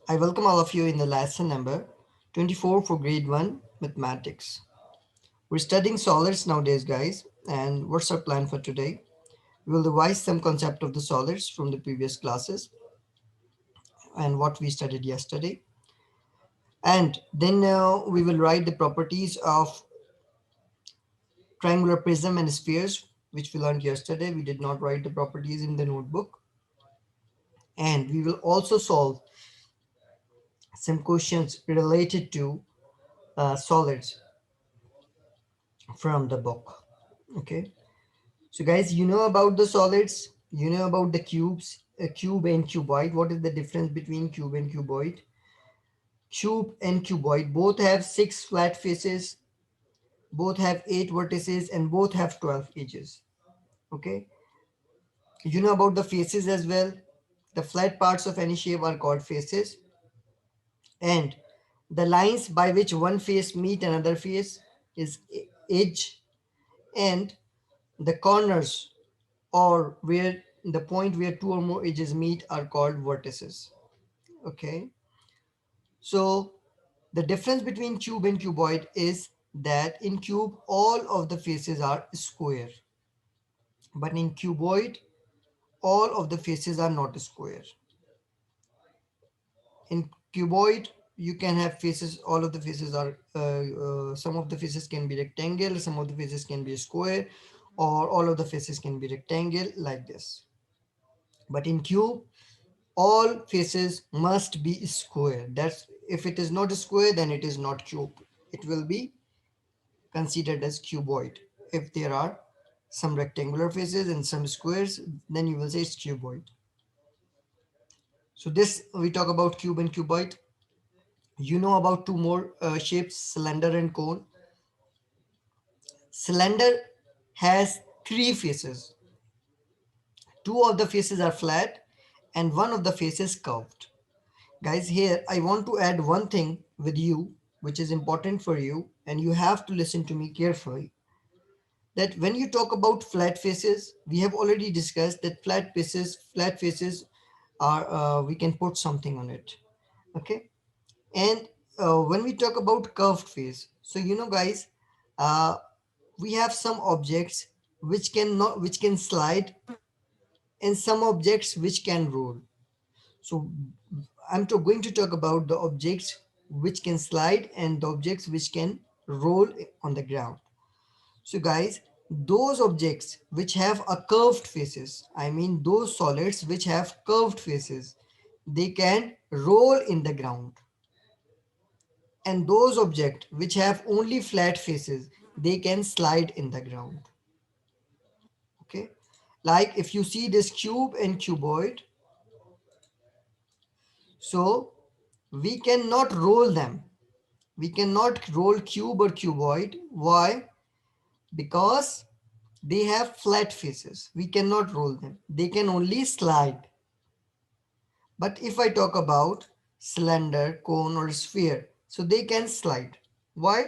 I welcome all of you in the lesson number 24 for grade 1 mathematics. We're studying solids nowadays, guys, and what's our plan for today? We will revise some concept of the solids from the previous classes and what we studied yesterday. And then we will write the properties of triangular prism and spheres, which we learned yesterday. We did not write the properties in the notebook. And we will also solve some questions related to solids from the book. Okay. So guys, you know about the solids, you know about the cubes, a cube and cuboid. What is the difference between cube and cuboid? Cube and cuboid both have 6 flat faces, both have 8 vertices and both have 12 edges. Okay. You know about the faces as well. The flat parts of any shape are called faces, and the lines by which one face meet another face is edge, and the corners or where the point where two or more edges meet are called vertices. Okay, so the difference between cube and cuboid is that in cube all of the faces are square, but in cuboid all of the faces are not square. In cuboid you can have faces, all of the faces are some of the faces can be rectangle, some of the faces can be square, or all of the faces can be rectangle like this. But in cube all faces must be square. That's, if it is not square then it is not cube, it will be considered as cuboid. If there are some rectangular faces and some squares, then you will say it's cuboid. So this we talk about cube and cuboid. You know about two more shapes, cylinder and cone. Cylinder has three faces. Two of the faces are flat and one of the faces curved. Guys, here I want to add one thing with you which is important for you, and you have to listen to me carefully. That when you talk about flat faces, we have already discussed that flat faces are we can put something on it. Okay, and when we talk about curved face, so you know guys, uh, we have some objects which can slide, and some objects which can roll. So going to talk about the objects which can slide and the objects which can roll on the ground. So guys, those objects which have a curved faces, I mean those solids which have curved faces, they can roll in the ground. And those objects which have only flat faces, they can slide in the ground. Okay. Like if you see this cube and cuboid, so we cannot roll them. We cannot roll cube or cuboid. Why? Because they have flat faces. We cannot roll them. They can only slide. But if I talk about cylinder, cone or sphere, so they can slide. Why?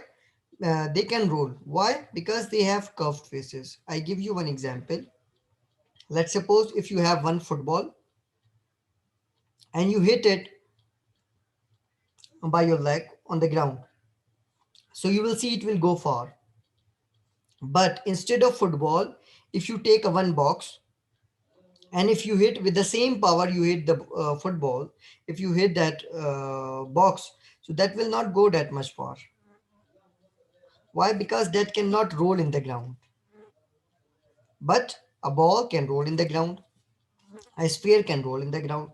They can roll. Why? Because they have curved faces. I give you one example. Let's suppose if you have one football and you hit it by your leg on the ground. So you will see it will go far. But instead of football, if you take a one box and if you hit with the same power you hit the football, if you hit that box, so that will not go that much far. Why? Because that cannot roll in the ground. But a ball can roll in the ground. A sphere can roll in the ground.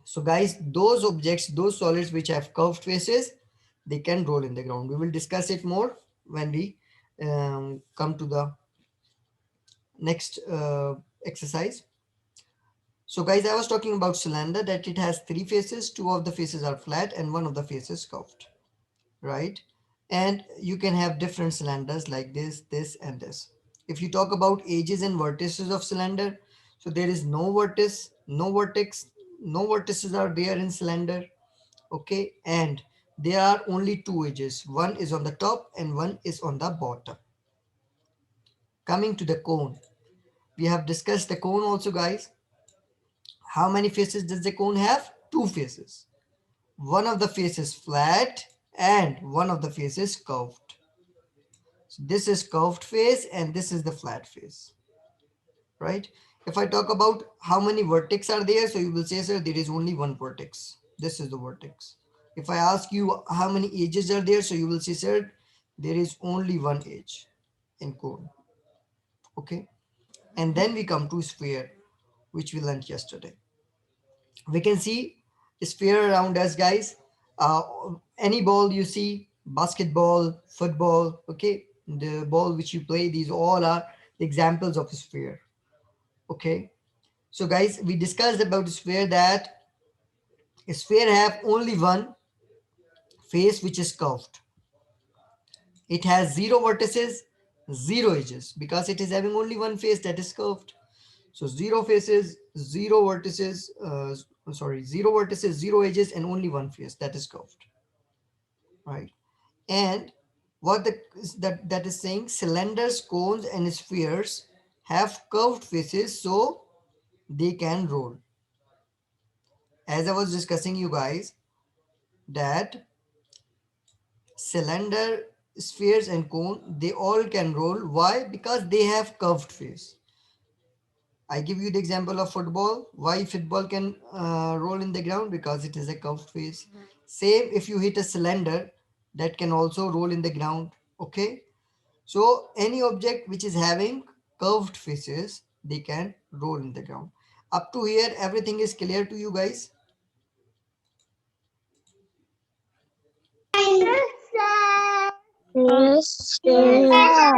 So guys, those objects, those solids which have curved faces, they can roll in the ground. We will discuss it more when we come to the next exercise. So guys, I was talking about cylinder, that it has three faces. Two of the faces are flat and one of the faces curved, right? And you can have different cylinders like this and this. If you talk about edges and vertices of cylinder, so there is no vertex, no vertex, no vertices are there in cylinder. Okay, and there are only two edges. One is on the top and one is on the bottom. Coming to the cone, we have discussed the cone also, guys. How many faces does the cone have? Two faces. one of the face is flat and one of the face is curved. So this is curved face and this is the flat face, right? If I talk about how many vertex are there, so you will say, sir, there is only one vertex. This is the vertex. If I ask you how many edges are there, so you will say, sir, there is only one edge in cone. Okay. And then we come to sphere, which we learned yesterday. We can see a sphere around us, guys. Uh, any ball you see, basketball, football, okay, the ball which you play, these all are the examples of a sphere. Okay. So guys, we discussed about the sphere that a sphere have only one face which is curved. It has zero vertices, zero edges because it is having only one face that is curved. So zero faces, zero vertices, zero vertices, zero edges, and only one face that is curved, right? And what that is saying, cylinders, cones, and spheres have curved faces, so they can roll. As I was discussing you guys, that cylinder, spheres, and cone, they all can roll. Why? Because they have curved face. I give you the example of football. Why football can roll in the ground? Because it is a curved face. Same if you hit a cylinder, that can also roll in the ground. Okay. So any object which is having curved faces, they can roll in the ground. Up to here, everything is clear to you guys. Yes, yes.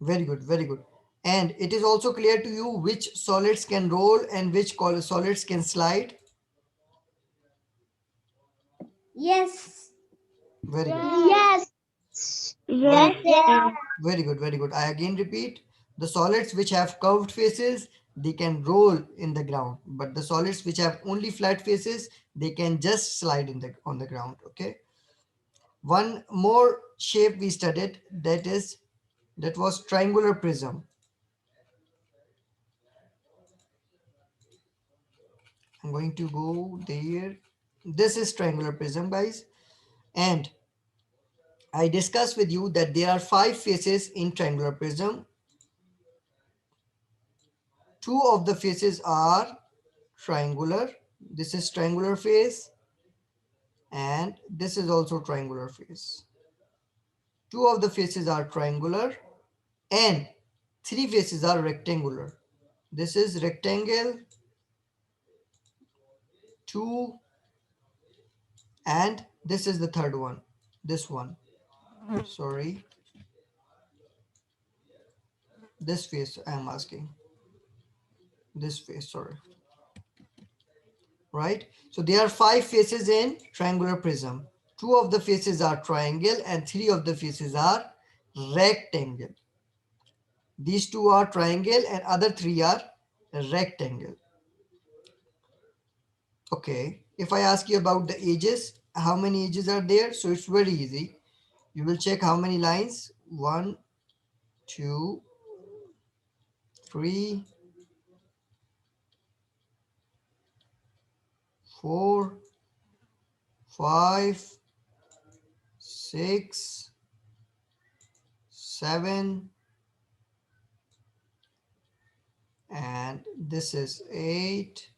Very good, very good. And it is also clear to you which solids can roll and which solids can slide. Yes. Very good. Yes. Very Yes, good. yes. Very good, very good. I again repeat, the solids which have curved faces, they can roll in the ground. But the solids which have only flat faces, they can just slide in the on the ground. Okay. One more shape we studied, that was triangular prism. I'm going to go there. This is triangular prism, guys. And I discussed with you that there are 5 faces in triangular prism. 2 of the faces are triangular. This is triangular face and this is also triangular face. 2 of the faces are triangular and 3 faces are rectangular. This is rectangle, 2, and this is the third one. This one. Sorry. This face I am asking. This face, sorry. Right? So there are 5 faces in triangular prism. 2 of the faces are triangle and 3 of the faces are rectangle. These 2 are triangle and other 3 are rectangle. Okay. If I ask you about the edges, how many edges are there? So it's very easy. You will check how many lines. 1, 2, 3, 4, 5, 6, 7, and this is 8,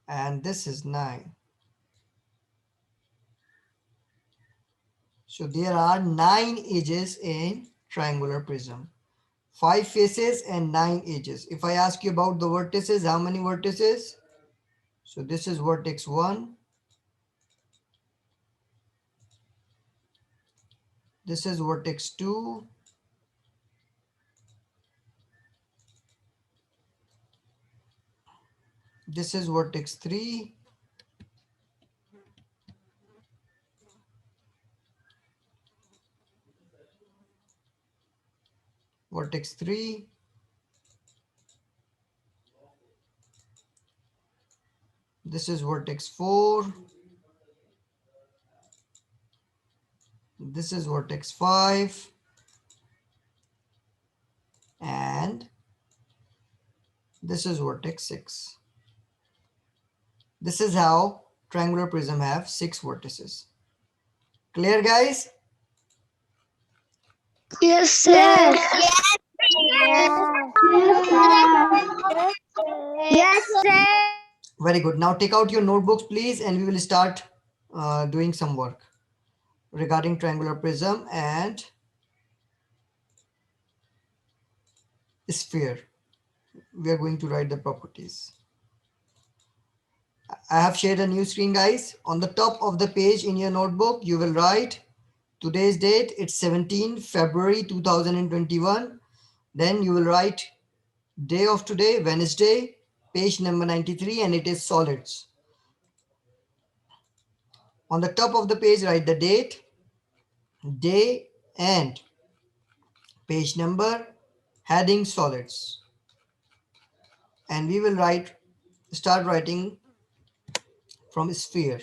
and this is 9. So there are 9 edges in triangular prism. 5 faces and 9 edges. If I ask you about the vertices, how many vertices? So this is vertex 1. This is vertex 2. This is vertex 3. Vertex 3. This is vertex 4. This is vertex 5. And This is vertex 6. This is how triangular prism have 6 vertices. Clear, guys? Yes, sir. Yes, sir. Very good. Now take out your notebooks, please, and we will start doing some work regarding triangular prism and sphere. We are going to write the properties. I have shared a new screen, guys. On the top of the page in your notebook, you will write today's date. It's 17 February 2021. Then you will write day of today, Wednesday, page number 93, and it is solids. On the top of the page, write the date, day, and page number, heading solids. And we will start writing from sphere.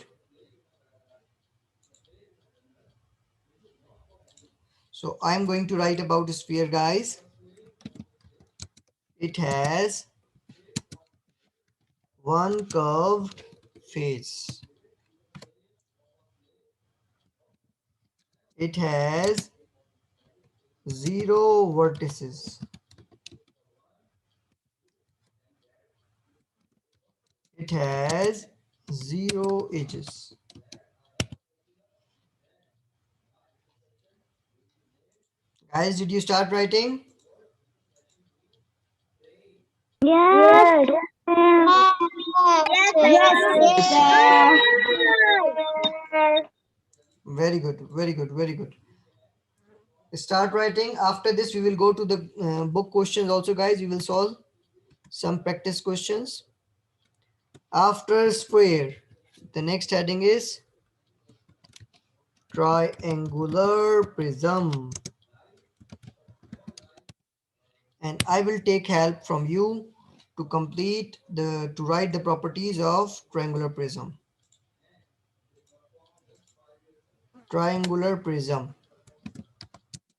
So I'm going to write about sphere, guys. It has one curved face. It has 0 vertices. It has 0 edges. Guys, did you start writing? Yes. Yes, sir. Very good, very good, very good. Start writing. After this, we will go to the book questions also, guys. We will solve some practice questions. After sphere, the next heading is triangular prism. And I will take help from you to write the properties of triangular prism. Triangular prism.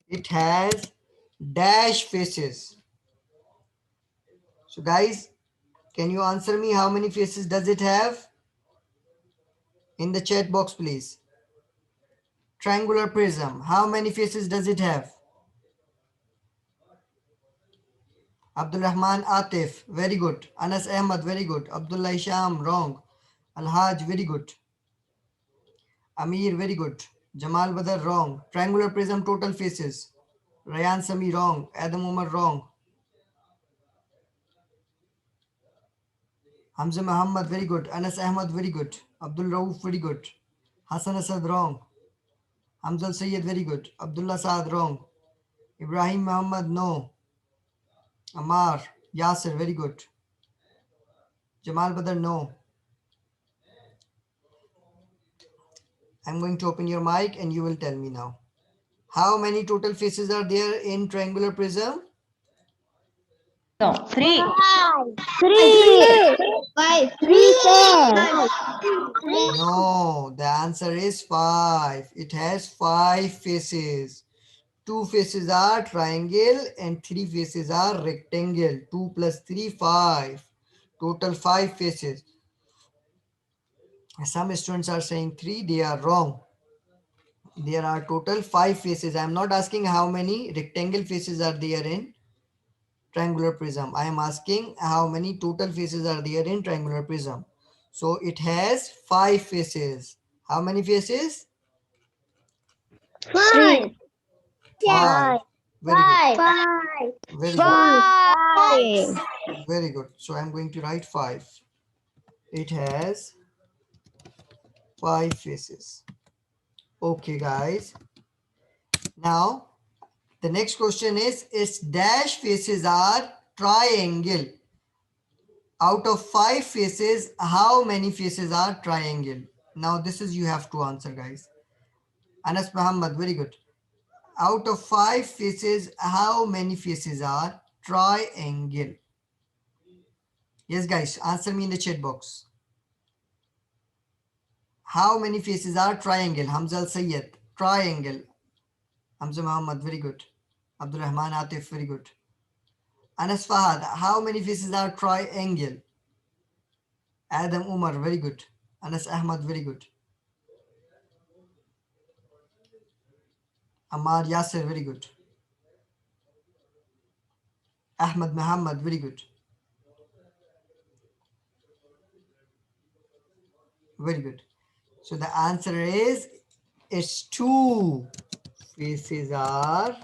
It has dash faces. So guys, can you answer me how many faces does it have? In the chat box, please. Triangular prism. How many faces does it have? Abdul Rahman Atif, very good. Anas Ahmad, very good. Abdullah Isham, wrong. Al Haj, very good. Amir, very good. Jamal Badar, wrong. Triangular prism, total faces. Rayan Sami, wrong. Adam Umar, wrong. Hamza Muhammad, very good. Anas Ahmad, very good. Abdul Rauf, very good. Hassan Asad, wrong. Hamzal Sayyid, very good. Abdullah Saad, wrong. Ibrahim Muhammad, no. Amar, Yasir, very good. Jamal Badar, no. I'm going to open your mic and you will tell me now. How many total faces are there in triangular prism? No, three. Three. Five. Three, sir. No, the answer is 5. It has 5 faces. 2 faces are triangle and 3 faces are rectangle. 2 plus 3, 5. Total 5 faces. Some students are saying 3, they are wrong. There are total 5 faces. I am not asking how many rectangle faces are there in triangular prism. I am asking how many total faces are there in triangular prism. So it has 5 faces. How many faces? Five. 5. Very good. Five. Very good. Five. Very good. So I'm going to write 5. It has 5 faces. Okay, guys. Now, the next question is its dash faces are triangle. Out of 5 faces, how many faces are triangle? Now, this is you have to answer, guys. Anas Muhammad, very good. Out of 5 faces, how many faces are triangle? Yes, guys, answer me in the chat box. How many faces are triangle? Hamza Al Sayyed, triangle. Hamza Muhammad, very good. Abdul Rahman Atif, very good. Anas Fahad, how many faces are triangle? Adam Umar, very good. Anas Ahmad, very good. Ammar Yasser, very good. Ahmad Muhammad, very good. Very good. So the answer is it's two faces are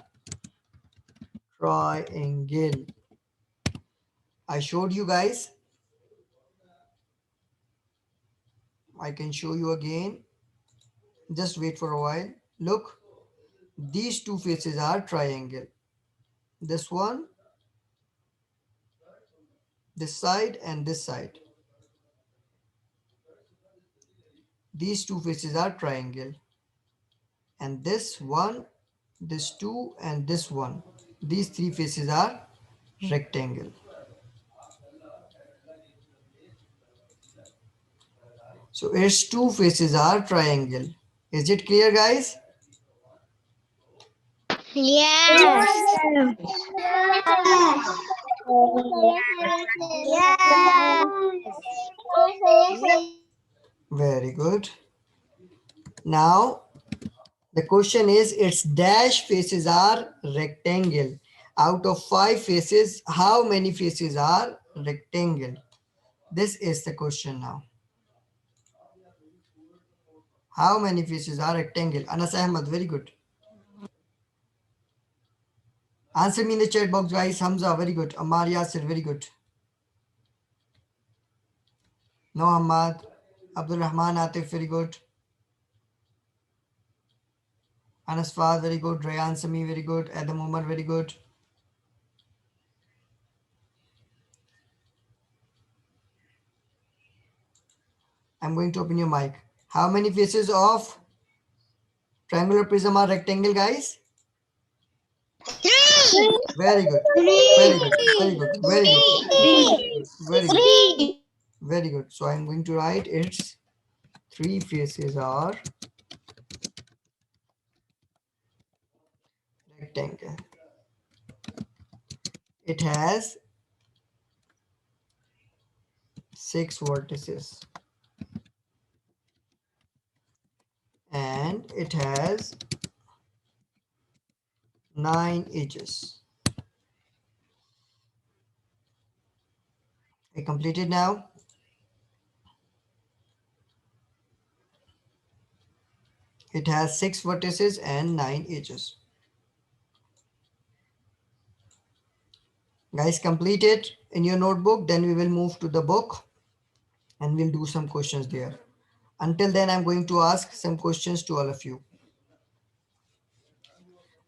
triangle. I showed you guys. I can show you again. Just wait for a while. Look, these two faces are triangle. This one, this side and this side. These two faces are triangle. And this one, this two and this one. These three faces are rectangle. So its two faces are triangle. Is it clear, guys? Yes. Very good. Now the question is its dash faces are rectangle. Out of 5 faces, how many faces are rectangle? This is the question now. How many faces are rectangle? Anas Ahmad, very good. Answer me in the chat box, guys. Hamza, very good. Ammar Yasir, very good. No Ahmad. Abdul Rahman Atif, very good. Anas Fahad, very good. Rayan Sami, very good. Adam Umar, very good. I'm going to open your mic. How many faces of triangular prism are rectangle, guys? Very good. Very good. Very good. Very good. Very good. Very good. So I'm going to write its 3 faces are rectangle. It has 6 vertices and it has 9 edges. I completed now. It has 6 vertices and 9 edges. Guys, complete it in your notebook. Then we will move to the book and we'll do some questions there. Until then, I'm going to ask some questions to all of you.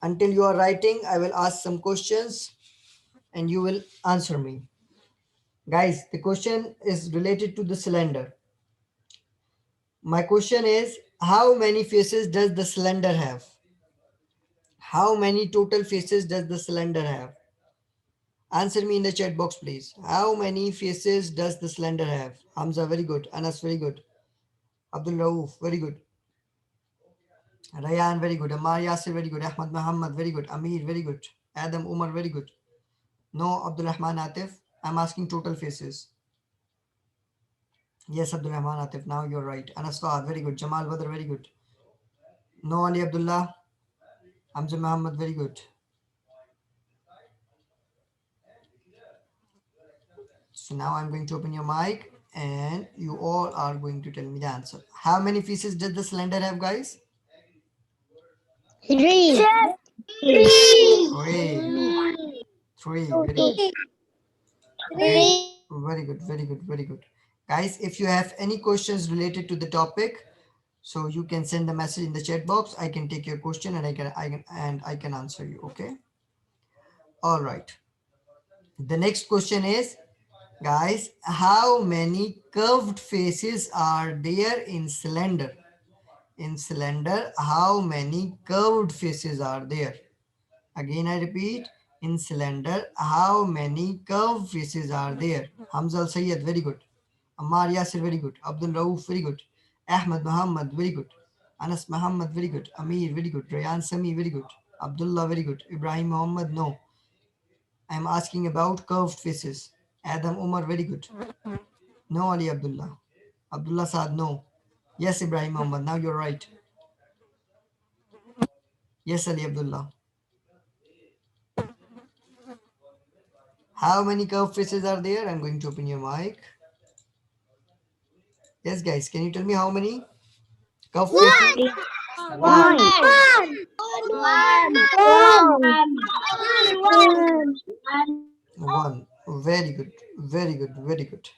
Until you are writing, I will ask some questions and you will answer me. Guys, the question is related to the cylinder. My question is, how many faces does the cylinder have? How many total faces does the cylinder have? Answer me in the chat box, please. How many faces does the cylinder have? Hamza, very good. Anas, very good. Abdul Rauf, very good. Rayan, very good. Ammar Yasir, very good. Ahmad Muhammad, very good. Amir, very good. Adam Umar, very good. No, Abdul Rahman Atif. I'm asking total faces. Yes, Abdul Rahman Atif. Now you're right. Anas Fahad, very good. Jamal Badr, very good. No, Ali Abdullah. Hamza Muhammad, very good. So now I'm going to open your mic and you all are going to tell me the answer. How many faces does the cylinder have, guys? 3. Three. Three. Very good. Very good. Very good. Very good. Guys, if you have any questions related to the topic, so you can send the message in the chat box. I can take your question and I can answer you. Okay. All right. The next question is, guys, how many curved faces are there in cylinder? In cylinder, how many curved faces are there? Again, I repeat, in cylinder, how many curved faces are there? Hamza Al Sayyed, very good. Ammar Yasir, very good. Abdul Rauf, very good. Ahmed Muhammad, very good. Anas Muhammad, very good. Amir, very good. Rayan Sami, very good. Abdullah, very good. Ibrahim Muhammad, no. I'm asking about curved faces. Adam Umar, very good. No, Ali Abdullah. Abdullah Saad, no. Yes, Ibrahim Muhammad, now you're right. Yes, Ali Abdullah. How many curved faces are there? I'm going to open your mic. Yes, guys, can you tell me how many curved faces? One. One. One. One. Very good. Very good. Very good.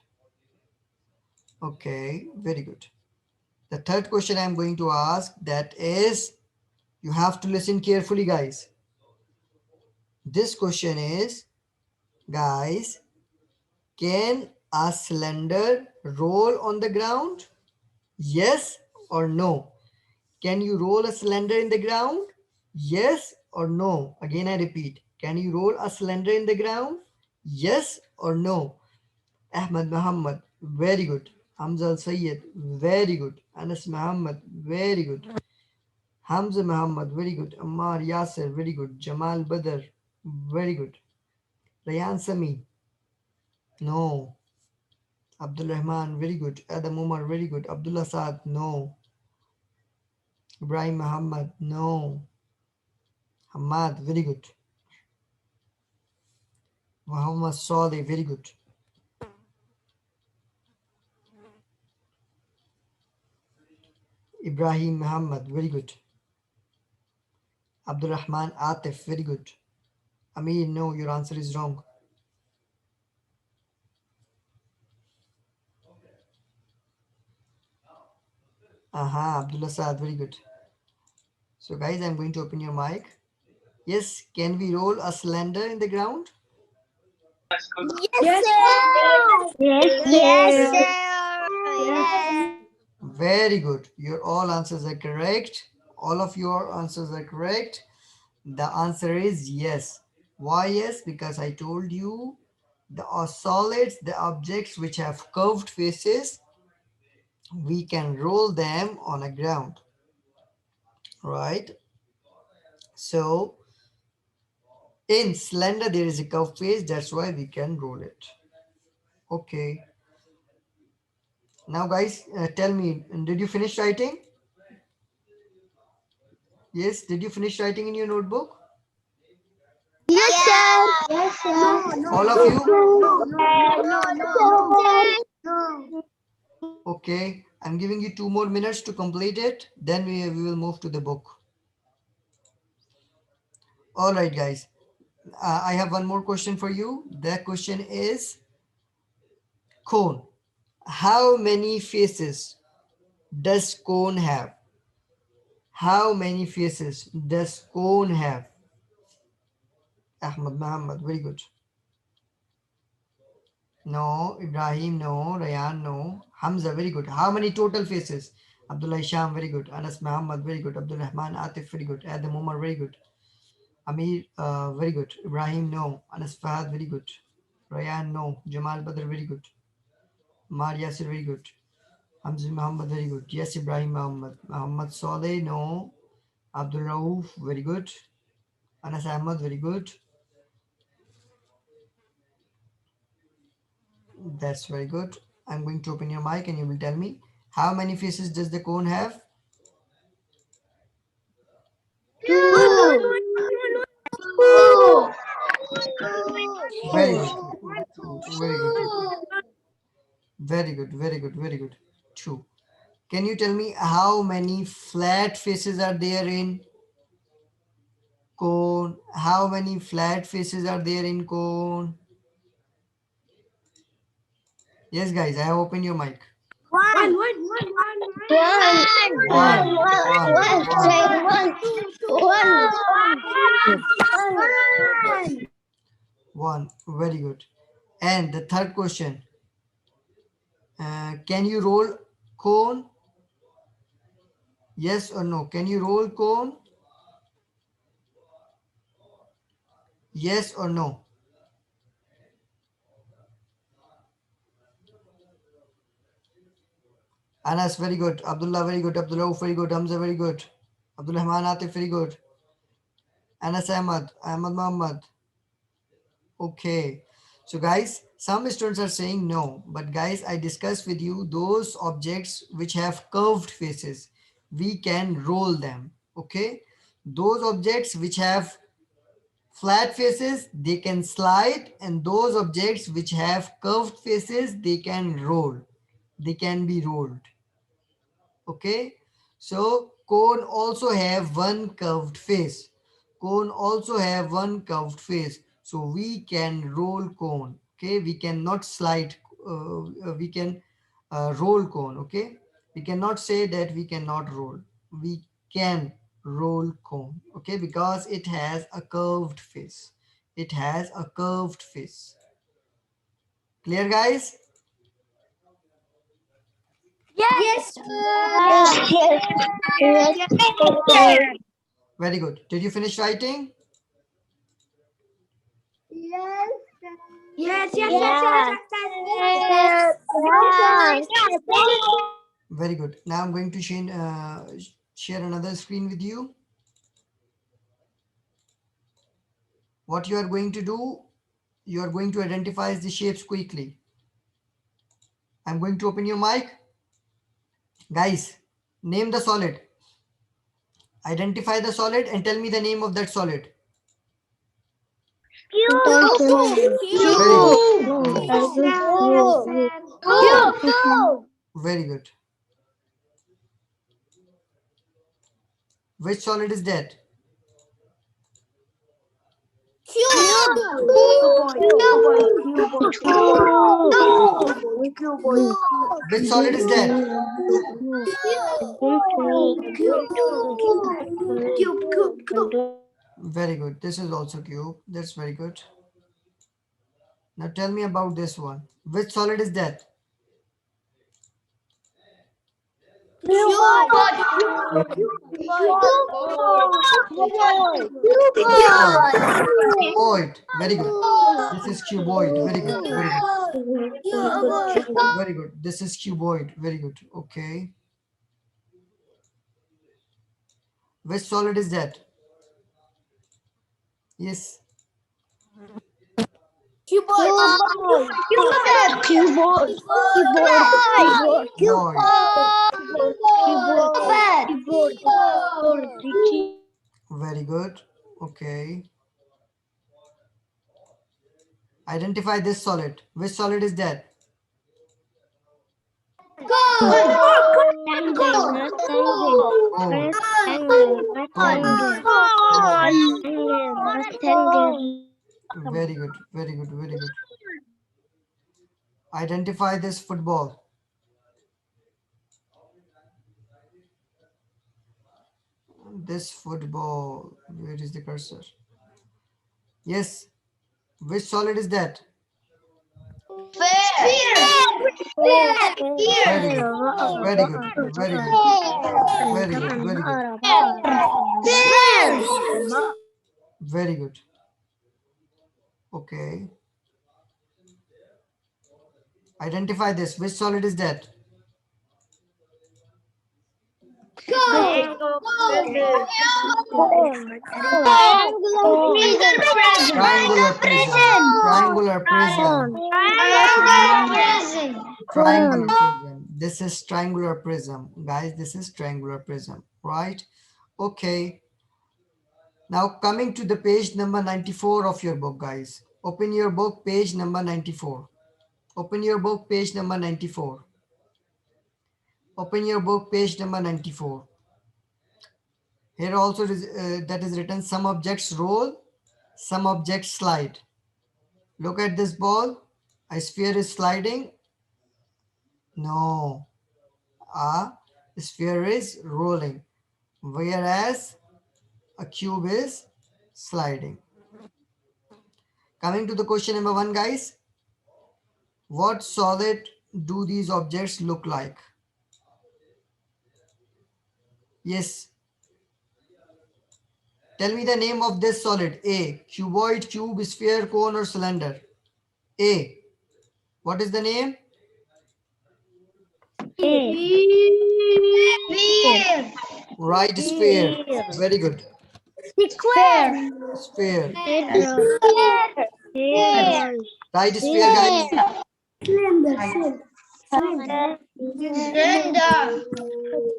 Okay, very good. The third question I'm going to ask, that is, you have to listen carefully, guys. This question is, guys, can a cylinder roll on the ground? Yes or no? Can you roll a cylinder in the ground? Yes or no? Again, I repeat. Can you roll a cylinder in the ground? Yes or no? Ahmad Muhammad, very good. Hamza Al Sayyed, very good. Anas Muhammad, very good. Hamza Muhammad, very good. Ammar Yasser, very good. Jamal Badr, very good. Rayan Sami, no. Abdul Rahman, very good. Adam Umar, very good. Abdullah Saad, no. Ibrahim Muhammad, no. Hamad, very good. Muhammad Saleh, very good. Ibrahim Muhammad, very good. Abdul Rahman Atif, very good. Amir, no, your answer is wrong. Aha, Abdullah Saad, very good. So, guys, I'm going to open your mic. Yes, can we roll a cylinder in the ground? Yes, sir. Yes, sir. Yes. Very good. Your all answers are correct. All of your answers are correct. The answer is yes. Why yes? Because I told you the solids, the objects which have curved faces, we can roll them on a ground, right? So in cylinder there is a curved face, that's why we can roll it. Okay. Now guys, tell me, did you finish writing? Yes, did you finish writing in your notebook? Yes, sir. Yes, sir. No, All of you? no. Okay, I'm giving you 2 more minutes to complete it. Then we will move to the book. All right, guys. I have one more question for you. The question is cone. How many faces does cone have? How many faces does cone have? Ahmad Muhammad, very good. No. Ibrahim, no. Rayan, no. Hamza, very good. How many total faces? Abdullah Isham, very good. Anas Muhammad, very good. Abdul Rahman Atif, very good. Adam Umar, very good. Amir, very good. Ibrahim, no. Anas Fahad, very good. Rayan, no. Jamal Badr, very good. Mar Yasir, very good. Hamza Muhammad, very good. Yes, Ibrahim Muhammad. Muhammad Saleh, no. Abdul Rauf, very good. Anas Ahmad, very good. That's very good. I'm going to open your mic and you will tell me how many faces does the cone have? Two. Very good. Very good. Very good. Very good. Very good. Two. Can you tell me how many flat faces are there in cone? How many flat faces are there in cone? Yes, guys, I have opened your mic. One. One, one, one, one. Very good. And the third question, can you roll cone? Yes or no? Can you roll cone? Yes or no? Anas, very good. Abdullah, very good. Abdullah, very good. Hamza, very good. Abdul Rahman Atif, very good. Anas Ahmad, Ahmad Muhammad. Okay. So guys, some students are saying no, but guys, I discussed with you those objects which have curved faces. We can roll them. Okay. Those objects which have flat faces, they can slide, and those objects which have curved faces, they can roll. They can be rolled. Okay, so cone also have one curved face. Cone also have one curved face, so we can roll cone. Okay, we cannot slide, we can roll cone. Okay, we cannot say that we cannot roll. We can roll cone. Okay, because it has a curved face. It has a curved face. Clear, guys? Yes. Yes, yes, yes, yes. Very good. Did you finish writing? Yes. Yes. Yeah. Very good. Now I'm going to share another screen with you. What you are going to do, you are going to identify the shapes quickly. I'm going to open your mic. Guys, name the solid. Identify the solid and tell me the name of that solid. Very good. Cube. Very good. Which solid is that? Which solid is that? Very good. This is also cube. That's very good. Now tell me about this one. Which solid is that? Cuboid. Very good. This is cuboid. Very good. Very good. Very good. This is cuboid. Very good. Okay. Which solid is that? Yes. Void. Very good. Okay. Identify this solid. Which solid is that? Cone. Cone. Very good. Very good. Very good. Identify this football. This football. Where is the cursor? Yes. Which solid is that? Very good. Very good. Very good. Very good. Very good. Very good. Okay. Identify this. Which solid is that? Triangular prism. Triangular prism. Triangular prism. This is triangular prism. Guys, this is triangular prism. Right? Okay. Now coming to the page number 94 of your book, guys. Open your book, page number 94. Open your book, page number 94. Open your book, page number 94. Here also that is written, some objects roll, some objects slide. Look at this ball. A sphere is sliding. No, a sphere is rolling. Whereas a cube is sliding. Coming to the question number 1, guys. What solid do these objects look like? Yes. Tell me the name of this solid. A. Cuboid, cube, sphere, cone, or cylinder. A. What is the name? Right, sphere. Very good. Sphere. Sphere. Write sphere, guys.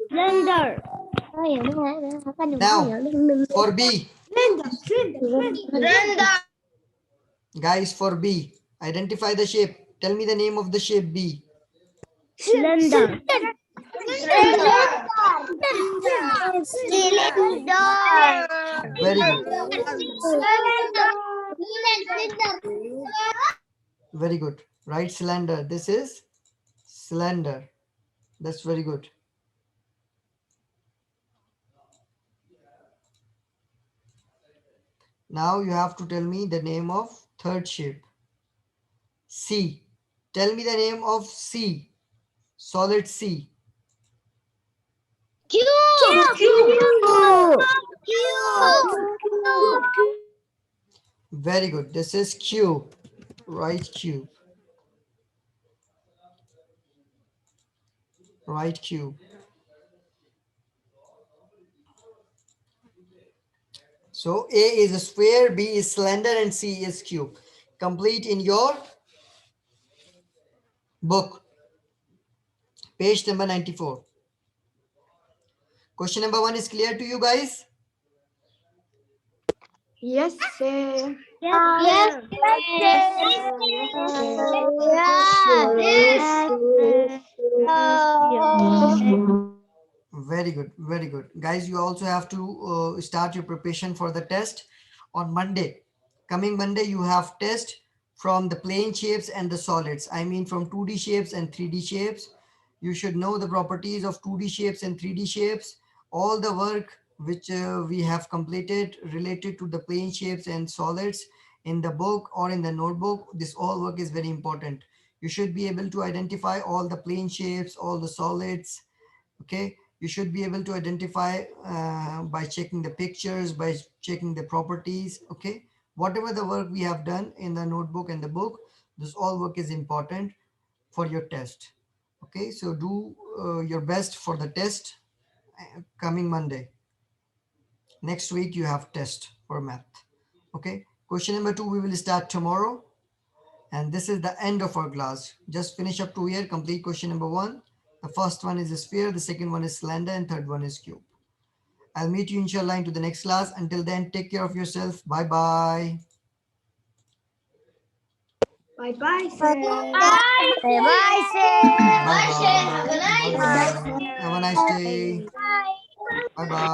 Slender. Now, for B, guys, for B, identify the shape. Tell me the name of the shape B. Slender. Very good. Very good. Write slender. This is slender. That's very good. Now you have to tell me the name of third shape. C. Tell me the name of C. Solid C. Very good. This is cube. Right cube. Right cube. So A is a sphere, B is slender, and C is cube. Complete in your book. Page number 94. Question number 1 is clear to you guys? Yes, sir. Yes. Very good, very good. Guys, you also have to start your preparation for the test on Monday. Coming Monday, you have test from the plane shapes and the solids. I mean from 2D shapes and 3D shapes. You should know the properties of 2D shapes and 3D shapes. All the work which we have completed related to the plane shapes and solids in the book or in the notebook, this all work is very important. You should be able to identify all the plane shapes, all the solids, okay? You should be able to identify by checking the pictures, by checking the properties, okay? Whatever the work we have done in the notebook and the book, this all work is important for your test, okay? So do your best for the test coming Monday. Next week you have test for math, okay? Question number 2 we will start tomorrow, and this is the end of our class. Just finish up to here, complete question number 1. The first one is a sphere, the second one is slender, and third one is cube. I'll meet you inshallah into the next class. Until then, take care of yourself. Bye bye. Bye-bye, sir. Bye, sir. Bye bye. Bye bye. Have a nice day. Bye bye.